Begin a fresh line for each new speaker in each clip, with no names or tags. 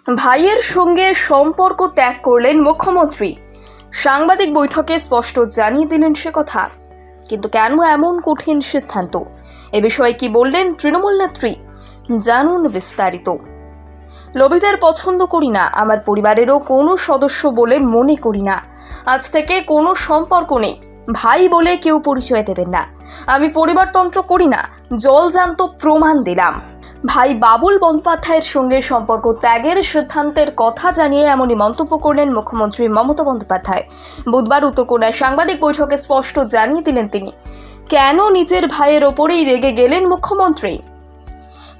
ভাইয়ের সঙ্গে সম্পর্ক ত্যাগ করলেন মুখ্যমন্ত্রী। সাংবাদিক বৈঠকে স্পষ্ট জানিয়ে দিলেন সে কথা। কিন্তু কেন এমন কঠিন সিদ্ধান্ত, এ বিষয়ে কি বললেন তৃণমূল নেত্রী, জানুন বিস্তারিত। লোভীদের পছন্দ করি না, আমার পরিবারেরও কোনো সদস্য বলে মনে করি না। আজ থেকে কোনো সম্পর্ক নেই, ভাই বলে কেউ পরিচয় দেবেন না। আমি পরিবারতন্ত্র করি না, জলজান্ত প্রমাণ দিলাম। ভাই বাবুল বন্দ্যোপাধ্যায়ের সঙ্গে সম্পর্ক ত্যাগের সিদ্ধান্তের কথা জানিয়ে এমনই মন্তব্য করলেন মুখ্যমন্ত্রী মমতা বন্দ্যোপাধ্যায়। বুধবার উত্তরকোণায় সাংবাদিক বৈঠকে স্পষ্ট জানিয়ে দিলেন তিনি কেন নিজের ভাইয়ের ওপরেই রেগে গেলেন মুখ্যমন্ত্রী।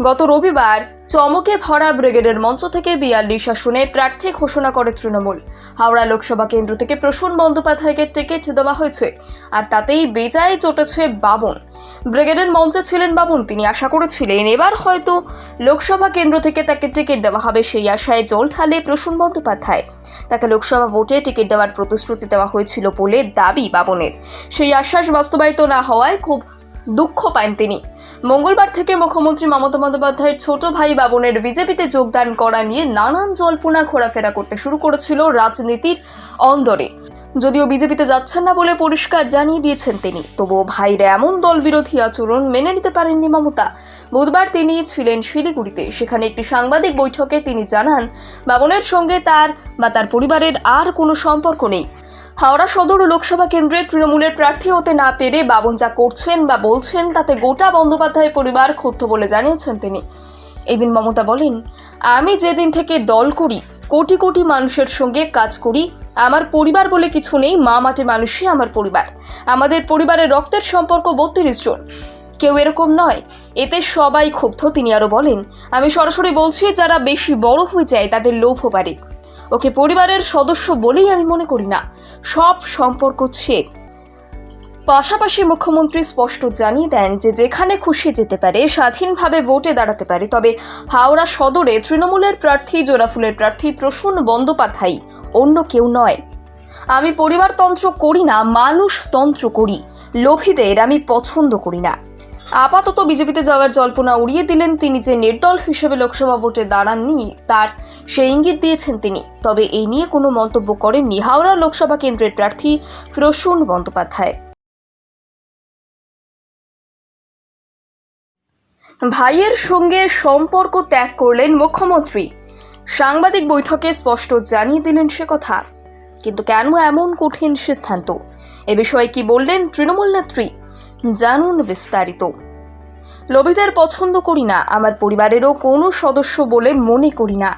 গত রবিবার চমকে ভরা ব্রিগেডের মঞ্চ থেকে 42 আসনে প্রার্থী ঘোষণা করে তৃণমূল। হাওড়া লোকসভা কেন্দ্র থেকে প্রসূন বন্দ্যোপাধ্যায়কে টিকিট দেওয়া হয়েছে, আর তাতেই বেজায় চটেছে বাবন। ব্রিগেডের মঞ্চে ছিলেন বাবন। তিনি আশা করেছিলেন এবার হয়তো লোকসভা কেন্দ্র থেকে তাকে টিকিট দেওয়া হবে। সেই আশায় জল ঢালে প্রসূন বন্দ্যোপাধ্যায়। তাকে লোকসভা ভোটে টিকিট দেওয়ার প্রতিশ্রুতি দেওয়া হয়েছিল বলে দাবি বাবনের। সেই আশ্বাস বাস্তবায়িত না হওয়ায় খুব দুঃখ পান তিনি। মঙ্গলবার থেকে মুখ্যমন্ত্রী মমতা বন্দ্যোপাধ্যায়ের ছোট ভাই বাবনের বিজেপিতে যোগদান করা নিয়ে নানান জল্পনা ঘোরাফেরা করতে শুরু করেছিল রাজনীতির অন্দরে। যদিও বিজেপিতে যাচ্ছেন না বলে পরিষ্কার জানিয়ে দিয়েছেন তিনি, তবুও ভাইয়ের এমন দল বিরোধী আচরণ মেনে নিতে পারেননি মমতা। বুধবার তিনি ছিলেন শিলিগুড়িতে। সেখানে একটি সাংবাদিক বৈঠকে তিনি জানান বাবনের সঙ্গে তার পরিবারের আর কোনো সম্পর্ক নেই। হাওড়া সদর লোকসভা কেন্দ্রে তৃণমূলের প্রার্থী হতে না পেরে বাবন যা করছেন বা বলছেন তাতে গোটা বন্দ্যোপাধ্যায় পরিবার ক্ষুব্ধ বলে জানিয়েছেন তিনি। এদিন মমতা বলেন, আমি যেদিন থেকে দল করি, কোটি কোটি মানুষের সঙ্গে কাজ করি, আমার পরিবার বলে কিছু নেই। মা মাটি মানুষই আমার পরিবার। আমাদের পরিবারের রক্তের সম্পর্ক 32 জন, কেউ এরকম নয়। এতে সবাই ক্ষুব্ধ। তিনি আরো বলেন, আমি সরাসরি বলছি, যারা বেশি বড় হয়ে যায় তাদের লোভ পারে। ওকে পরিবারের সদস্য বলেই আমি মনে করি না, সব সম্পর্ক ছেদ। পাশাপাশি মুখ্যমন্ত্রী স্পষ্ট জানিয়ে দেন যে যেখানে খুশি যেতে পারে, স্বাধীনভাবে ভোটে দাঁড়াতে পারে। তবে হাওড়া সদরে তৃণমূলের প্রার্থী, জোড়াফুলের প্রার্থী প্রসূন বন্দ্যোপাধ্যায়, অন্য কেউ নয়। আমি পরিবারতন্ত্র করি না, মানুষতন্ত্র করি। লোভীদের আমি পছন্দ করি না। আপাতত বিজেপিতে যাওয়ার জল্পনা উড়িয়ে দিলেন তিনি। যে নির্দল হিসেবে লোকসভা ভোটে দাঁড়াননি তার সেই ইঙ্গিত দিয়েছেন তিনি। তবে এই নিয়ে কোনো মন্তব্য করেননি হাওড়া লোকসভা কেন্দ্রের প্রার্থী প্রসূন বন্দ্যোপাধ্যায়। ভাইয়ের সঙ্গে সম্পর্ক ত্যাগ করলেন মুখ্যমন্ত্রী। সাংবাদিক বৈঠকে স্পষ্ট জানিয়ে দিলেন সে কথা। কিন্তু কেন এমন কঠিন সিদ্ধান্ত, এ বিষয়ে কি বললেন তৃণমূল নেত্রী, জানুন বিস্তারিত। লোভীদের পছন্দ করি না, আমার পরিবারেরও কোনো সদস্য বলে মনে করি না।